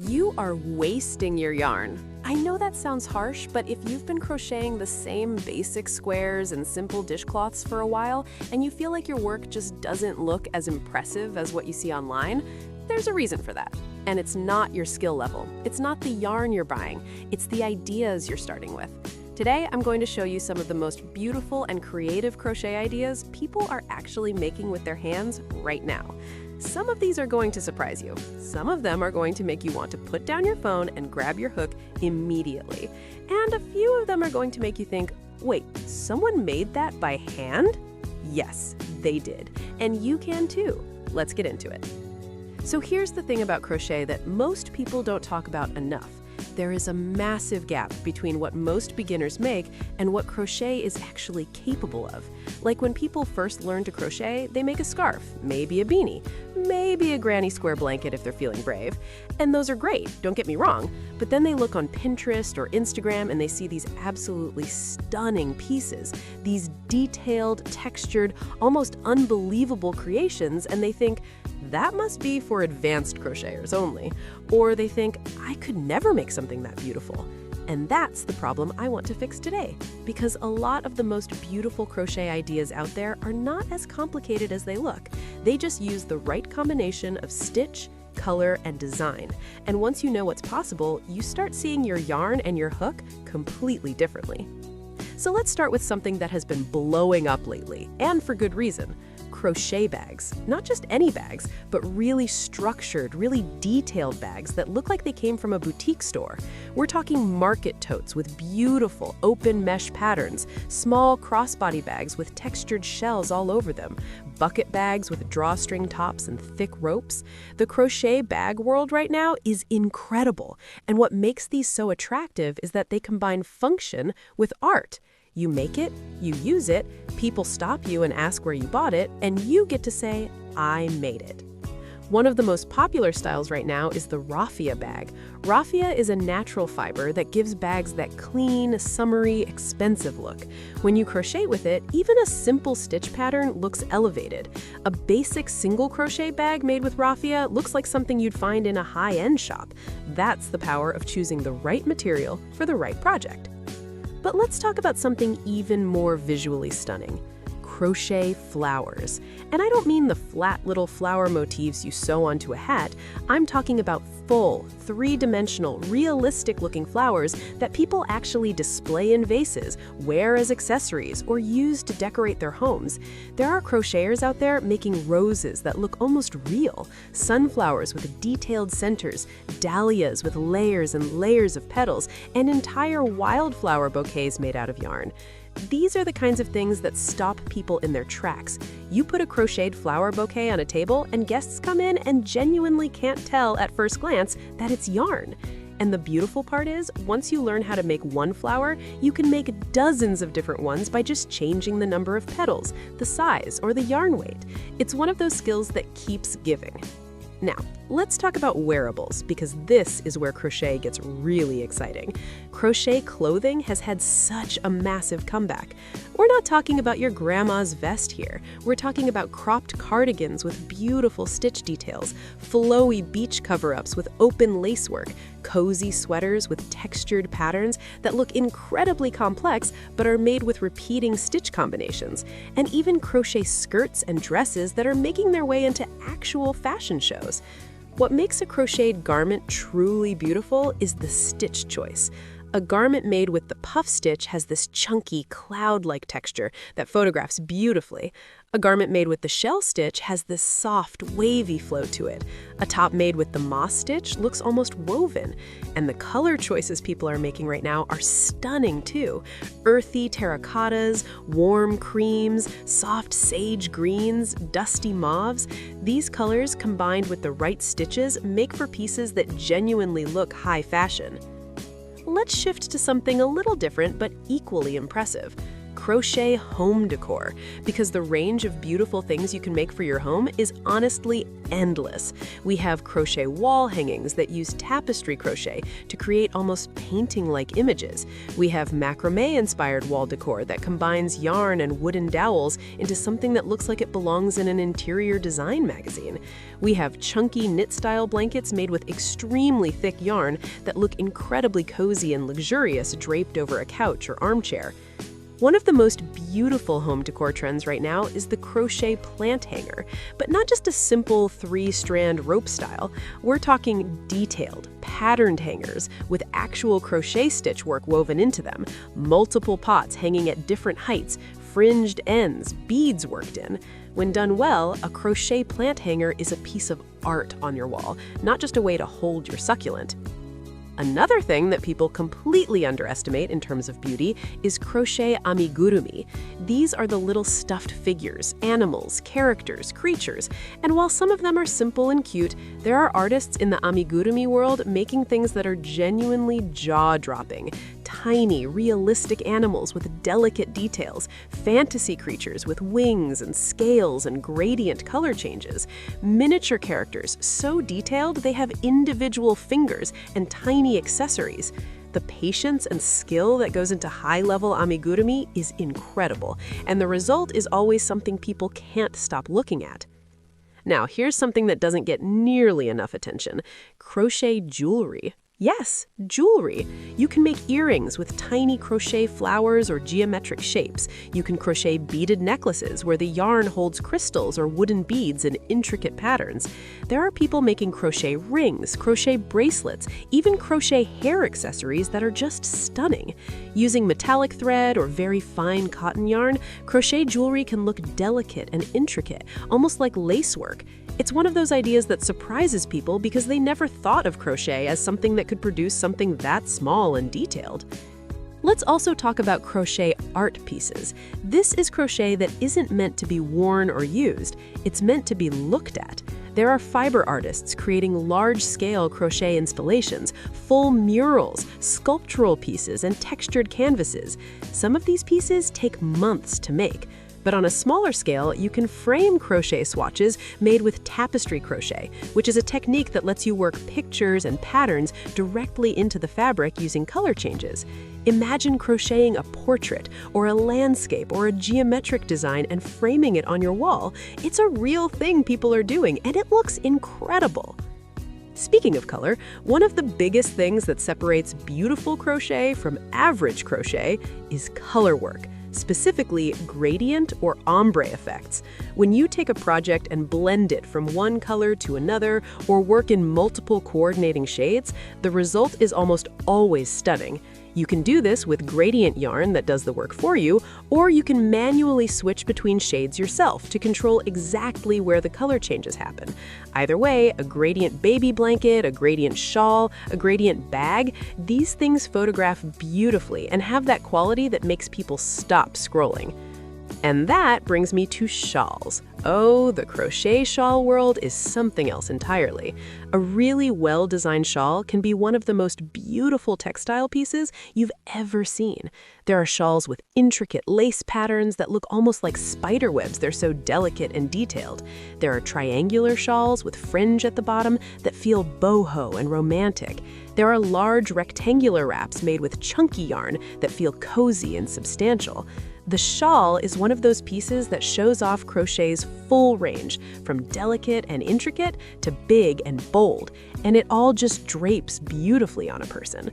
You are wasting your yarn. I know that sounds harsh, but if you've been crocheting the same basic squares and simple dishcloths for a while, and you feel like your work just doesn't look as impressive as what you see online, there's a reason for that. And it's not your skill level. It's not the yarn you're buying. It's the ideas you're starting with. Today, I'm going to show you some of the most beautiful and creative crochet ideas people are actually making with their hands right now. Some of these are going to surprise you. Some of them are going to make you want to put down your phone and grab your hook immediately. And a few of them are going to make you think, wait, someone made that by hand? Yes, they did. And you can too. Let's get into it. So here's the thing about crochet that most people don't talk about enough. There is a massive gap between what most beginners make and what crochet is actually capable of. Like when people first learn to crochet, they make a scarf, maybe a beanie, maybe a granny square blanket if they're feeling brave. And those are great, don't get me wrong, but then they look on Pinterest or Instagram and they see these absolutely stunning pieces, these detailed, textured, almost unbelievable creations, and they think, that must be for advanced crocheters only. Or they think, I could never make something that beautiful. And that's the problem I want to fix today, because a lot of the most beautiful crochet ideas out there are not as complicated as they look. They just use the right combination of stitch, color, and design. And once you know what's possible, you start seeing your yarn and your hook completely differently. So let's start with something that has been blowing up lately, and for good reason. Crochet bags. Not just any bags, but really structured, really detailed bags that look like they came from a boutique store. We're talking market totes with beautiful open mesh patterns, small crossbody bags with textured shells all over them, bucket bags with drawstring tops and thick ropes. The crochet bag world right now is incredible, and what makes these so attractive is that they combine function with art. You make it, you use it, people stop you and ask where you bought it, and you get to say, I made it. One of the most popular styles right now is the raffia bag. Raffia is a natural fiber that gives bags that clean, summery, expensive look. When you crochet with it, even a simple stitch pattern looks elevated. A basic single crochet bag made with raffia looks like something you'd find in a high-end shop. That's the power of choosing the right material for the right project. But let's talk about something even more visually stunning. Crochet flowers. And I don't mean the flat little flower motifs you sew onto a hat. I'm talking about full, three-dimensional, realistic-looking flowers that people actually display in vases, wear as accessories, or use to decorate their homes. There are crocheters out there making roses that look almost real, sunflowers with detailed centers, dahlias with layers and layers of petals, and entire wildflower bouquets made out of yarn. These are the kinds of things that stop people in their tracks. You put a crocheted flower bouquet on a table and guests come in and genuinely can't tell at first glance that it's yarn. And the beautiful part is, once you learn how to make one flower, you can make dozens of different ones by just changing the number of petals, the size, or the yarn weight. It's one of those skills that keeps giving. Now, let's talk about wearables, because this is where crochet gets really exciting. Crochet clothing has had such a massive comeback. We're not talking about your grandma's vest here. We're talking about cropped cardigans with beautiful stitch details, flowy beach cover-ups with open lacework, cozy sweaters with textured patterns that look incredibly complex but are made with repeating stitch combinations, and even crochet skirts and dresses that are making their way into actual fashion shows. What makes a crocheted garment truly beautiful is the stitch choice. A garment made with the puff stitch has this chunky, cloud-like texture that photographs beautifully. A garment made with the shell stitch has this soft, wavy flow to it. A top made with the moss stitch looks almost woven. And the color choices people are making right now are stunning too. Earthy terracottas, warm creams, soft sage greens, dusty mauves. These colors, combined with the right stitches, make for pieces that genuinely look high fashion. Let's shift to something a little different but equally impressive. crochet home decor, because the range of beautiful things you can make for your home is honestly endless. We have crochet wall hangings that use tapestry crochet to create almost painting-like images. We have macrame-inspired wall decor that combines yarn and wooden dowels into something that looks like it belongs in an interior design magazine. We have chunky knit-style blankets made with extremely thick yarn that look incredibly cozy and luxurious draped over a couch or armchair. One of the most beautiful home decor trends right now is the crochet plant hanger, but not just a simple 3-strand rope style. We're talking detailed, patterned hangers with actual crochet stitch work woven into them, multiple pots hanging at different heights, fringed ends, beads worked in. When done well, a crochet plant hanger is a piece of art on your wall, not just a way to hold your succulent. Another thing that people completely underestimate in terms of beauty is crochet amigurumi. These are the little stuffed figures, animals, characters, creatures, and while some of them are simple and cute, there are artists in the amigurumi world making things that are genuinely jaw-dropping. Tiny, realistic animals with delicate details, fantasy creatures with wings and scales and gradient color changes, miniature characters so detailed they have individual fingers and tiny accessories. The patience and skill that goes into high-level amigurumi is incredible, and the result is always something people can't stop looking at. Now, here's something that doesn't get nearly enough attention: crochet jewelry. Yes, jewelry. You can make earrings with tiny crochet flowers or geometric shapes. You can crochet beaded necklaces where the yarn holds crystals or wooden beads in intricate patterns. There are people making crochet rings, crochet bracelets, even crochet hair accessories that are just stunning. Using metallic thread or very fine cotton yarn, crochet jewelry can look delicate and intricate, almost like lacework. It's one of those ideas that surprises people because they never thought of crochet as something that could produce something that small and detailed. Let's also talk about crochet art pieces. This is crochet that isn't meant to be worn or used. It's meant to be looked at. There are fiber artists creating large-scale crochet installations, full murals, sculptural pieces, and textured canvases. Some of these pieces take months to make. But on a smaller scale, you can frame crochet swatches made with tapestry crochet, which is a technique that lets you work pictures and patterns directly into the fabric using color changes. Imagine crocheting a portrait or a landscape or a geometric design and framing it on your wall. It's a real thing people are doing, and it looks incredible. Speaking of color, one of the biggest things that separates beautiful crochet from average crochet is color work. Specifically, gradient or ombre effects. When you take a project and blend it from one color to another or work in multiple coordinating shades, the result is almost always stunning. You can do this with gradient yarn that does the work for you, or you can manually switch between shades yourself to control exactly where the color changes happen. Either way, a gradient baby blanket, a gradient shawl, a gradient bag, these things photograph beautifully and have that quality that makes people stop scrolling. And that brings me to shawls. Oh, the crochet shawl world is something else entirely. A really well-designed shawl can be one of the most beautiful textile pieces you've ever seen. There are shawls with intricate lace patterns that look almost like spider webs. They're so delicate and detailed. There are triangular shawls with fringe at the bottom that feel boho and romantic. There are large rectangular wraps made with chunky yarn that feel cozy and substantial. The shawl is one of those pieces that shows off crochet's full range, from delicate and intricate to big and bold, and it all just drapes beautifully on a person.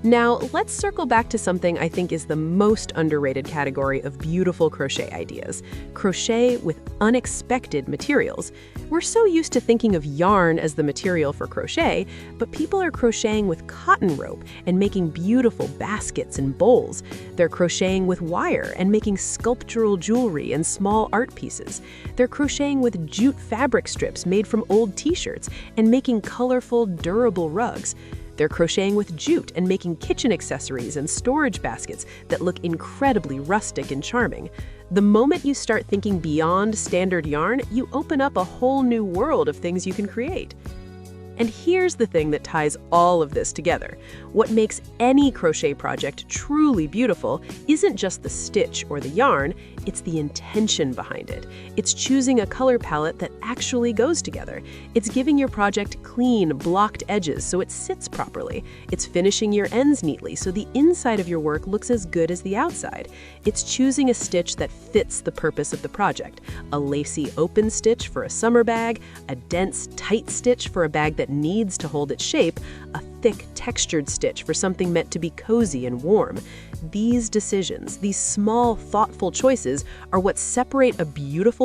Now, let's circle back to something I think is the most underrated category of beautiful crochet ideas: crochet with unexpected materials. We're so used to thinking of yarn as the material for crochet, but people are crocheting with cotton rope and making beautiful baskets and bowls. They're crocheting with wire and making sculptural jewelry and small art pieces. They're crocheting with jute fabric strips made from old t-shirts and making colorful, durable rugs. They're crocheting with jute and making kitchen accessories and storage baskets that look incredibly rustic and charming. The moment you start thinking beyond standard yarn, you open up a whole new world of things you can create. And here's the thing that ties all of this together. What makes any crochet project truly beautiful isn't just the stitch or the yarn, it's the intention behind it. It's choosing a color palette that actually goes together. It's giving your project clean, blocked edges so it sits properly. It's finishing your ends neatly so the inside of your work looks as good as the outside. It's choosing a stitch that fits the purpose of the project. A lacy open stitch for a summer bag, a dense, tight stitch for a bag that needs to hold its shape, a thick, textured stitch for something meant to be cozy and warm. These decisions, these small, thoughtful choices, are what separate a beautiful